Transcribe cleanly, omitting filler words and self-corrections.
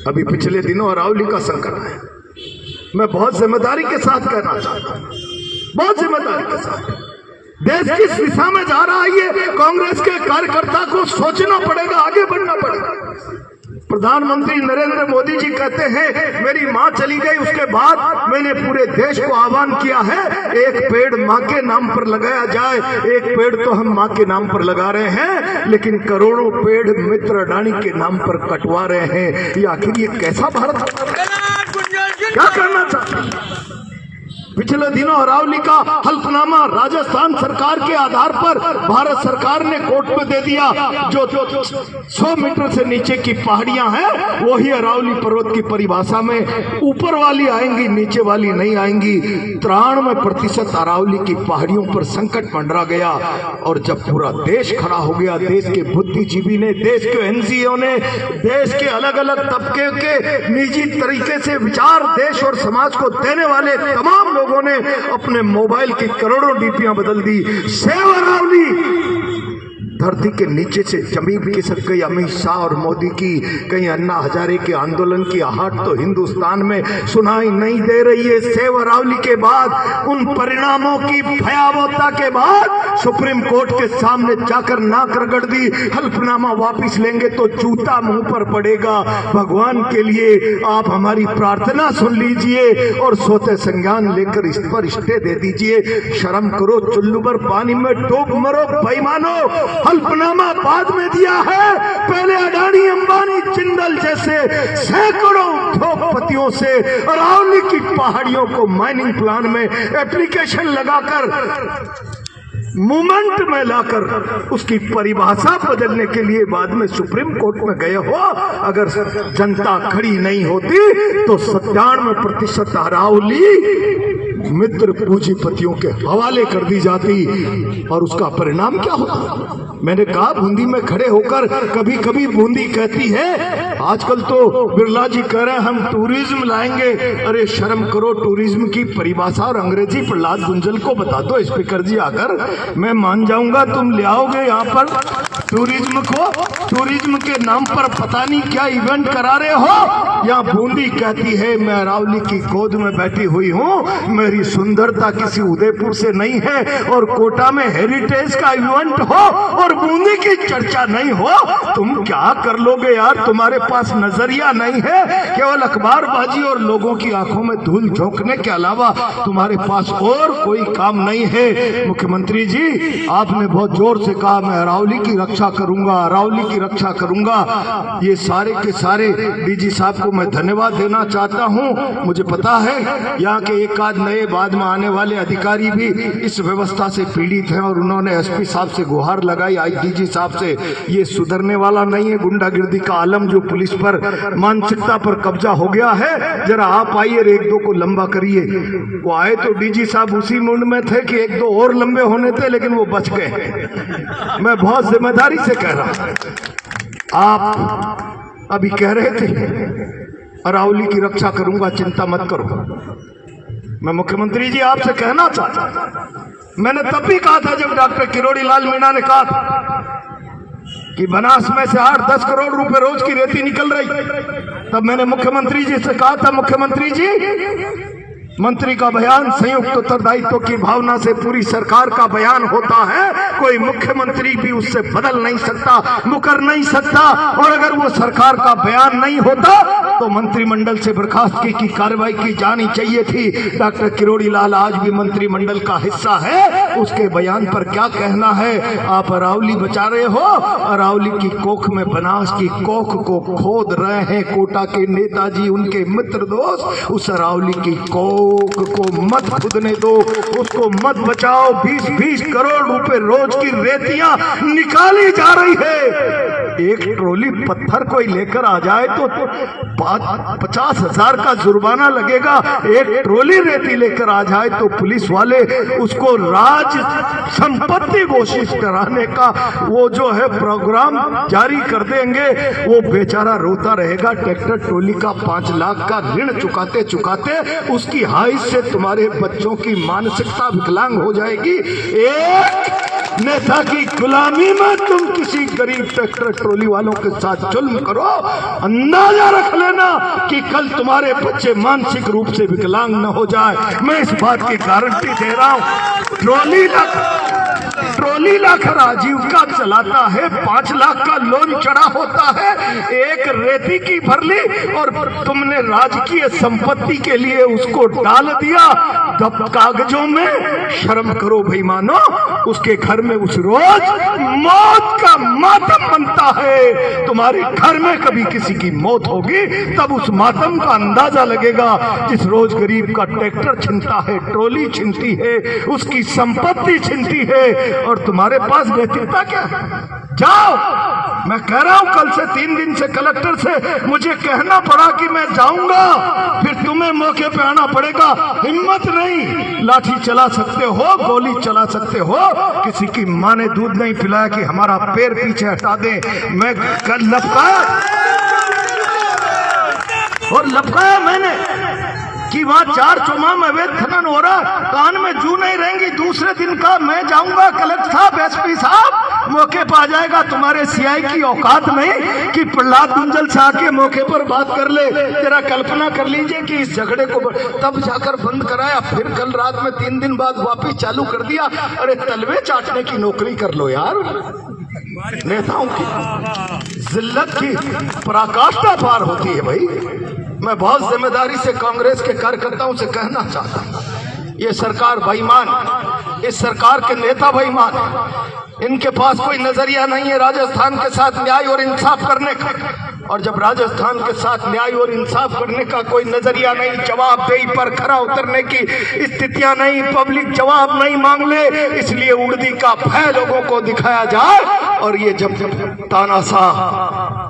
अभी पिछले दिनों अरावली का संकट है। मैं बहुत जिम्मेदारी के साथ कहना चाहता हूं, बहुत जिम्मेदारी के साथ। देश किस दिशा में जा रहा है ये कांग्रेस के कार्यकर्ता को सोचना पड़ेगा, आगे बढ़ना पड़ेगा। प्रधानमंत्री नरेंद्र मोदी जी कहते हैं मेरी मां चली गई, उसके बाद मैंने पूरे देश को आह्वान किया है एक पेड़ मां के नाम पर लगाया जाए। एक पेड़ तो हम मां के नाम पर लगा रहे हैं, लेकिन करोड़ों पेड़ मित्र अडानी के नाम पर कटवा रहे हैं। ये आखिर ये कैसा भारत, क्या करना चाहते हैं? पिछले दिनों अरावली का हल्फनामा राजस्थान सरकार के आधार पर भारत सरकार ने कोर्ट में दे दिया। जो 100 मीटर से नीचे की पहाड़ियां हैं वही अरावली पर्वत की परिभाषा में ऊपर वाली आएंगी, नीचे वाली नहीं आएंगी। 93% अरावली की पहाड़ियों पर संकट मंडरा गया। और जब पूरा देश खड़ा हो गया, देश के बुद्धिजीवी ने, देश के एनजीओ ने, देश के अलग अलग तबके के निजी तरीके से विचार देश और समाज को देने वाले तमाम लोगों ने अपने मोबाइल की करोड़ों डीपियां बदल दी। सेव अरावली। धरती के नीचे से जमीन खिसक गई। अमित शाह और मोदी की, कहीं अन्ना हजारे के आंदोलन की आहट तो हिंदुस्तान में सुनाई नहीं दे रही है। सेव अरावली के बाद, उन परिणामों की भयावहता के बाद सुप्रीम कोर्ट के सामने जाकर नाक रगड़ दी। हल्फनामा वापिस लेंगे तो जूता मुंह पर पड़ेगा। भगवान के लिए आप हमारी प्रार्थना सुन लीजिए और सोते संज्ञान लेकर इस पर स्टे दे दीजिए। शर्म करो, चुल्लू पर पानी में डूब मरो बेईमानो। हल्फनामा बाद में दिया है, पहले अडानी, अंबानी, जिंदल जैसे सैकड़ों उद्योगपतियों से अरावली की पहाड़ियों को माइनिंग प्लान में एप्लीकेशन लगाकर, मूवमेंट में लाकर उसकी परिभाषा बदलने के लिए बाद में सुप्रीम कोर्ट में गए हो। अगर जनता खड़ी नहीं होती तो 97% अरावली मित्र पूंजीपतियों के हवाले कर दी जाती। और उसका परिणाम क्या होता? मैंने कहा बूंदी में खड़े होकर, कभी कभी बूंदी कहती है, आजकल तो बिरला जी कह रहे हैं हम टूरिज्म लाएंगे। अरे शर्म करो, टूरिज्म की परिभाषा और अंग्रेजी प्रहलाद गुंजल को बता दो स्पीकर जी, अगर मैं मान जाऊंगा तुम ले आओगे यहाँ पर टूरिज्म को। टूरिज्म के नाम पर पता नहीं क्या इवेंट करा रहे हो। यहाँ बूंदी कहती है मैं अरावली की गोद में बैठी हुई हूँ, मेरी सुंदरता किसी उदयपुर से नहीं है। और कोटा में हेरिटेज का इवेंट हो और बूंदी की चर्चा नहीं हो, तुम क्या कर लोगे यार? तुम्हारे पास नजरिया नहीं है, केवल अखबारबाजी और लोगों की आंखों में धूल झोंकने के अलावा तुम्हारे पास और कोई काम नहीं है। मुख्यमंत्री जी, आपने बहुत जोर से कहा मैं अरावली की रक्षा करूंगा, अरावली की रक्षा करूंगा। ये सारे के सारे डीजी साहब को मैं धन्यवाद देना चाहता हूं। मुझे पता है यहाँ के एक आध नए बाद में आने वाले अधिकारी भी इस व्यवस्था से पीड़ित हैं और उन्होंने एसपी साहब से गुहार लगाई, आईजीजी साहब से। ये सुधरने वाला नहीं है। गुंडागिर्दी का आलम जो पुलिस पर, मानसिकता पर कब्जा हो गया है, जरा आप आइए और एक दो को लंबा करिए। वो आए तो डीजी साहब उसी मूड में थे कि एक दो और लंबे होने थे, लेकिन वो बच गए। मैं बहुत जिम्मेदारी से कह रहा हूं। आप अभी कह रहे थे अरावली की रक्षा करूंगा, चिंता मत करो। मैं मुख्यमंत्री जी आपसे कहना चाहता हूं, मैंने तब भी कहा था जब डॉक्टर किरोड़ी लाल मीणा ने कहा था कि बनास में से 8-10 करोड़ रुपए रोज की रेती निकल रही, तब मैंने मुख्यमंत्री जी से कहा था, मुख्यमंत्री जी मंत्री का बयान संयुक्त उत्तरदायित्व की भावना से पूरी सरकार का बयान होता है, कोई मुख्यमंत्री भी उससे बदल नहीं सकता, मुकर नहीं सकता। और अगर वो सरकार का बयान नहीं होता तो मंत्रिमंडल से बर्खास्तगी की कार्रवाई की जानी चाहिए थी। डॉक्टर किरोड़ी लाल आज भी मंत्रिमंडल का हिस्सा है, उसके बयान पर क्या कहना है? आप अरावली बचा रहे हो, अरावली की कोख में बनास की कोख को खोद रहे हैं कोटा के नेताजी, उनके मित्र दोस्त। उस अरावली की कोख को मत खुदने दो, उसको मत बचाओ। 20-20 करोड़ रुपए रोज की रेतियां निकाली जा रही है। एक ट्रोली पत्थर कोई लेकर आ जाए तो 50,000 का जुर्माना लगेगा। एक ट्रोली रेती लेकर आ जाए तो पुलिस वाले उसको राज संपत्ति घोषित कराने का वो जो है प्रोग्राम जारी कर देंगे। वो बेचारा रोता रहेगा। ट्रैक्टर ट्रोली का 5 लाख का ऋण चुकाते चुकाते उसकी हाइट से तुम्हारे बच्चों की मानसिकता विकलांग हो जाएगी। एक नेता की गुलामी में तुम किसी गरीब ट्रैक्टर ट्रॉली वालों के साथ जुल्म करो, अंदाजा रख लेना कि कल तुम्हारे बच्चे मानसिक रूप से विकलांग न हो जाए। मैं इस बात की गारंटी दे रहा हूं। ट्रॉली लाकर आजीविका चलाता है, 5 लाख का लोन चढ़ा होता है, एक रेती की भर ली और तुमने राजकीय संपत्ति के लिए उसको डाल दिया दब कागजों में। शर्म करो भाई, मानो उसके घर में उस रोज मौत का मातम बनता है। तुम्हारे घर में कभी किसी की मौत होगी तब उस मातम का अंदाजा लगेगा। जिस रोज गरीब का ट्रैक्टर छिनता है, ट्रॉली छिनती है, उसकी संपत्ति छिनती है, और तुम्हारे पास नैतिकता क्या है? जाओ, मैं कह रहा हूं कल से 3 दिन से कलेक्टर से मुझे कहना पड़ा कि मैं जाऊंगा, फिर तुम्हें मौके पे आना पड़ेगा। हिम्मत नहीं, लाठी चला सकते हो, गोली चला सकते हो, किसी की मां ने दूध नहीं पिलाया कि हमारा पैर पीछे हटा दे। मैं कल लपकाया मैंने कि वहाँ 4 चौमाह में अवैध खनन हो रहा, कान में जू नहीं रहेंगी। दूसरे दिन का मैं जाऊंगा, कलेक्टर साहब, एसपी साहब मौके पर आ जाएगा। तुम्हारे सीआई की औकात नहीं कि प्रहलाद गुंजल से आके मौके पर बात कर ले। जरा कल्पना कर लीजिए कि इस झगड़े को तब जाकर बंद कराया, फिर कल रात में 3 दिन बाद वापिस चालू कर दिया। अरे तलवे चाटने की नौकरी कर लो यार। नेताओं की जिल्लत की पराकाष्ठा पार होती है भाई। मैं बहुत जिम्मेदारी से कांग्रेस के कार्यकर्ताओं से कहना चाहता हूं, ये सरकार बेईमान, इस सरकार के नेता बेईमान, इनके पास कोई नजरिया नहीं है राजस्थान के साथ न्याय और इंसाफ करने का। और जब राजस्थान के साथ न्याय और इंसाफ करने का कोई नजरिया नहीं, जवाबदेही पर खरा उतरने की स्थितियां नहीं, पब्लिक जवाब नहीं मांग ले, इसलिए उर्दी का भय लोगों को दिखाया जाए। और ये जब तानाशाह